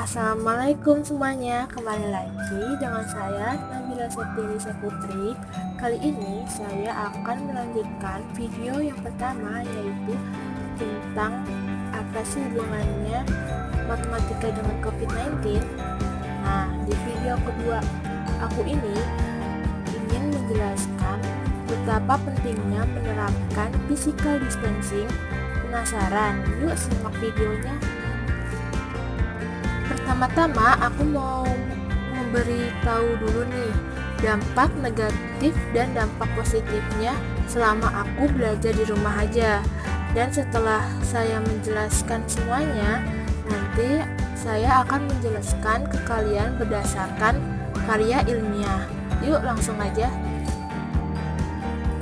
Assalamualaikum semuanya, kembali lagi dengan saya Nabila Septiani Putri. Kali ini saya akan melanjutkan video yang pertama, yaitu tentang apa sih hubungannya matematika dengan COVID-19. Nah, di video kedua aku ini ingin menjelaskan betapa pentingnya menerapkan physical distancing. Penasaran? Yuk simak videonya. Pertama-tama aku mau memberitahu dulu nih dampak negatif dan dampak positifnya selama aku belajar di rumah aja. Dan setelah saya menjelaskan semuanya, nanti saya akan menjelaskan ke kalian berdasarkan karya ilmiah. Yuk langsung aja.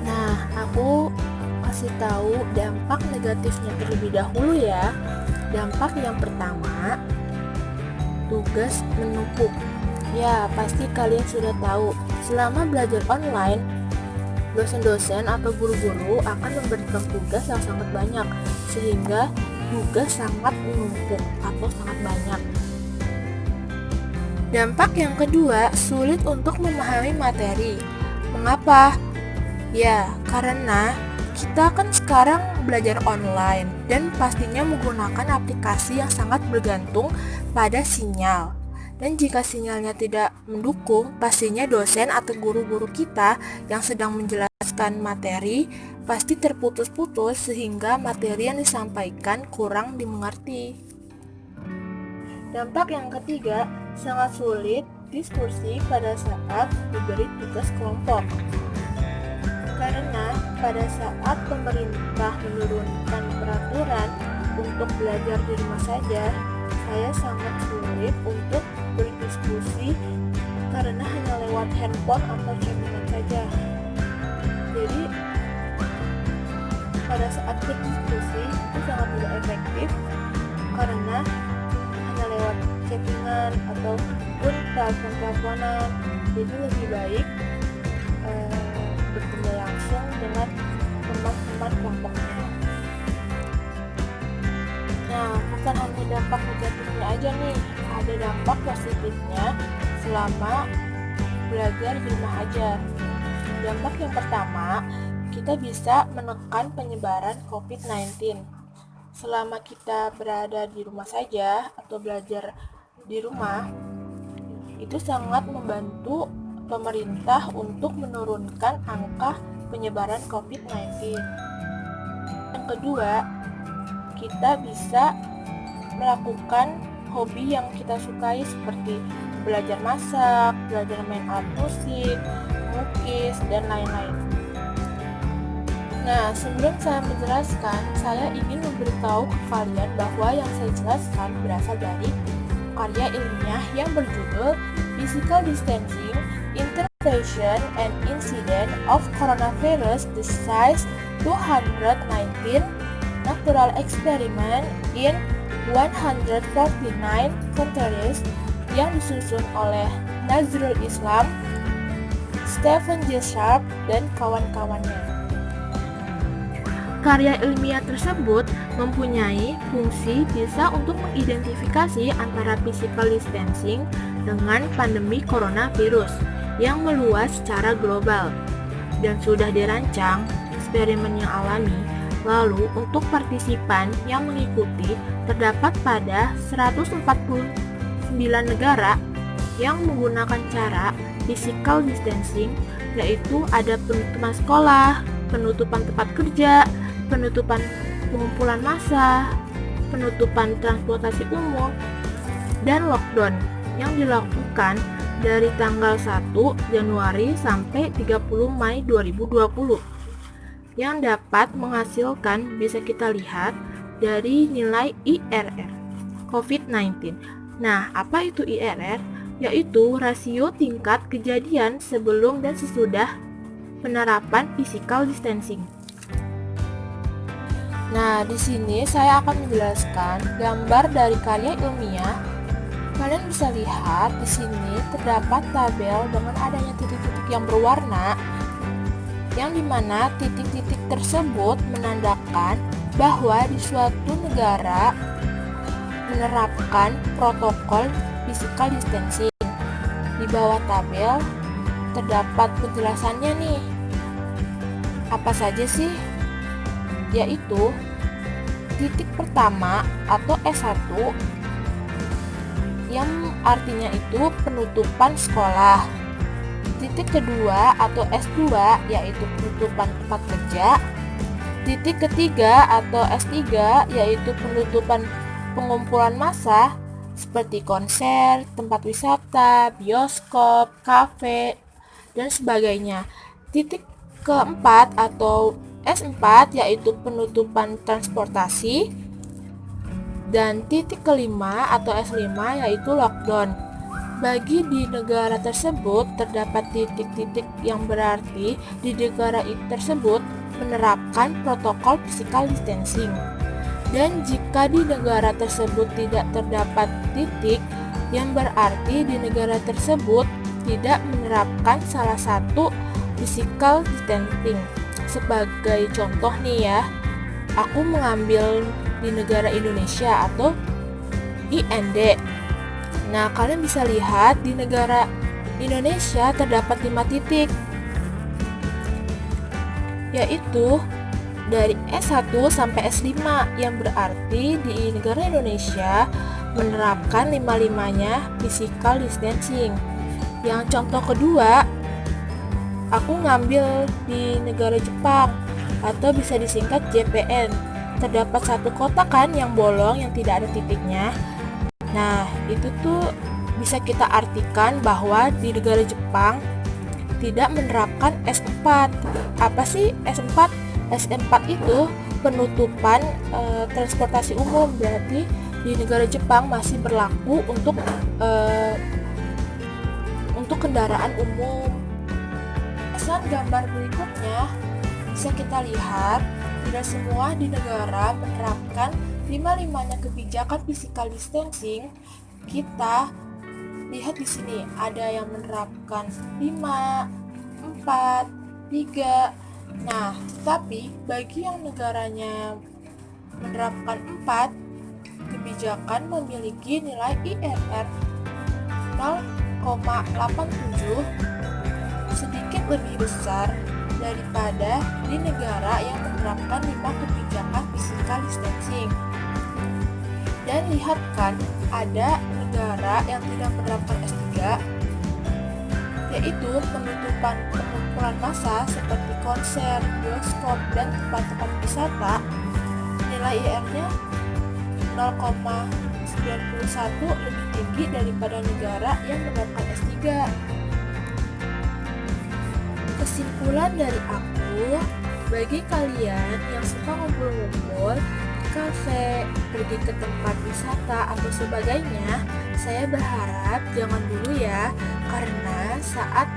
Nah, aku kasih tahu dampak negatifnya terlebih dahulu ya. Dampak yang pertama, tugas menumpuk. Ya, pasti kalian sudah tahu, selama belajar online, dosen-dosen atau guru-guru akan memberikan tugas yang sangat banyak, sehingga tugas sangat menumpuk atau sangat banyak. Dampak yang kedua, sulit untuk memahami materi. Mengapa? Ya, karena kita kan sekarang belajar online dan pastinya menggunakan aplikasi yang sangat bergantung pada sinyal. Dan jika sinyalnya tidak mendukung, pastinya dosen atau guru-guru kita yang sedang menjelaskan materi pasti terputus-putus sehingga materi yang disampaikan kurang dimengerti. Dampak yang ketiga, sangat sulit diskusi pada saat diberi tugas kelompok. Karena pada saat pemerintah menurunkan peraturan untuk belajar di rumah saja, saya sangat sulit untuk berdiskusi karena hanya lewat handphone atau chattingan saja. Jadi pada saat berdiskusi itu sangat tidak efektif karena hanya lewat chattingan ataupun telepon-teleponan. Jadi lebih baik bertemu langsung dengan teman-teman kelompoknya. Nah, bukan hanya dampak negatifnya aja nih, ada dampak positifnya selama belajar di rumah aja. Dampak yang pertama, kita bisa menekan penyebaran COVID-19. Selama kita berada di rumah saja atau belajar di rumah, itu sangat membantu pemerintah untuk menurunkan angka penyebaran COVID-19. Yang kedua, kita bisa melakukan hobi yang kita sukai seperti belajar masak, belajar main alat musik, melukis, dan lain-lain. Nah, sebelum saya menjelaskan, saya ingin memberitahu ke kalian bahwa yang saya jelaskan berasal dari karya ilmiah yang berjudul Physical Distancing, Interpretation and Incidence of Coronavirus Disease 219 Natural Experiment in 149 Countries yang disusun oleh Nazrul Islam, Stephen J. Sharp, dan kawan-kawannya. Karya ilmiah tersebut mempunyai fungsi bisa untuk mengidentifikasi antara physical distancing dengan pandemi coronavirus yang meluas secara global dan sudah dirancang eksperimen yang alami. Lalu untuk partisipan yang mengikuti terdapat pada 149 negara yang menggunakan cara physical distancing, yaitu ada penutupan sekolah, penutupan tempat kerja, penutupan pengumpulan massa, penutupan transportasi umum, dan lockdown yang dilakukan dari tanggal 1 Januari sampai 30 Mei 2020 yang dapat menghasilkan bisa kita lihat dari nilai IRR COVID-19. Nah, apa itu IRR? Yaitu rasio tingkat kejadian sebelum dan sesudah penerapan physical distancing. Nah, di sini saya akan menjelaskan gambar dari karya ilmiah. Kalian bisa lihat di sini terdapat tabel dengan adanya titik-titik yang berwarna, yang dimana titik-titik tersebut menandakan bahwa di suatu negara menerapkan protokol physical distancing. Di bawah tabel terdapat penjelasannya nih. Apa saja sih? Yaitu titik pertama atau S1 yang artinya itu penutupan sekolah. Titik kedua atau S2 yaitu penutupan tempat kerja. Titik ketiga atau S3 yaitu penutupan pengumpulan massa seperti konser, tempat wisata, bioskop, kafe, dan sebagainya. Titik keempat atau S4 yaitu penutupan transportasi. Dan titik kelima atau S5 yaitu lockdown. Bagi di negara tersebut terdapat titik-titik yang berarti di negara tersebut menerapkan protokol physical distancing. Dan jika di negara tersebut tidak terdapat titik, yang berarti di negara tersebut tidak menerapkan salah satu physical distancing. Sebagai contoh nih ya, aku mengambil di negara Indonesia atau IND. Nah, kalian bisa lihat di negara Indonesia terdapat 5 titik, yaitu dari S1 sampai S5, yang berarti di negara Indonesia menerapkan 5-5-nya physical distancing. Yang contoh kedua, aku ngambil di negara Jepang atau bisa disingkat JPN. Terdapat satu kota kan yang bolong yang tidak ada titiknya. Nah, itu tuh bisa kita artikan bahwa di negara Jepang tidak menerapkan S4. Apa sih S4? S4 itu penutupan transportasi umum, berarti di negara Jepang masih berlaku untuk kendaraan umum. Pesan gambar berikutnya bisa kita lihat tidak semua di negara menerapkan 5-5-nya kebijakan physical distancing. Kita lihat di sini ada yang menerapkan 5, 4, 3. Nah, tapi bagi yang negaranya menerapkan 4, kebijakan memiliki nilai IRR 0,87, sedikit lebih besar daripada di negara yang menerapkan 5 kebijakan physical distancing. Dan lihat kan, ada negara yang tidak menerapkan S3, yaitu penutupan pengumpulan massa seperti konser, bioskop, dan tempat-tempat wisata. Nilai IR-nya 0,91, lebih tinggi daripada negara yang menerapkan S3. Kesimpulan dari aku, bagi kalian yang suka ngumpul-ngumpul di kafe, pergi ke tempat wisata atau sebagainya, saya berharap jangan dulu ya, karena saat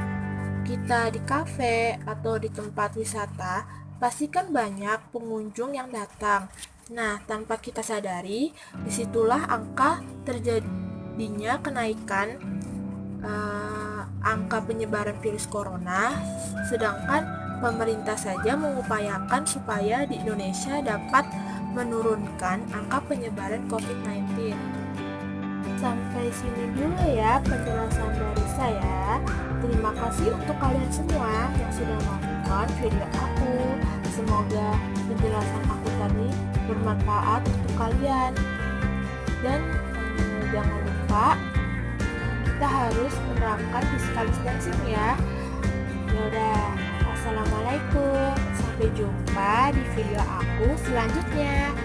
kita di kafe atau di tempat wisata, pasti kan banyak pengunjung yang datang. Nah, tanpa kita sadari, disitulah angka terjadinya kenaikan angka penyebaran virus corona, sedangkan pemerintah saja mengupayakan supaya di Indonesia dapat menurunkan angka penyebaran COVID-19. Sampai sini dulu ya penjelasan dari saya. Terima kasih untuk kalian semua yang sudah nonton video aku. Semoga penjelasan aku tadi bermanfaat untuk kalian. Dan jangan lupa kita harus menerapkan physical distancing ya. Yaudah, assalamualaikum. Sampai jumpa di video aku selanjutnya.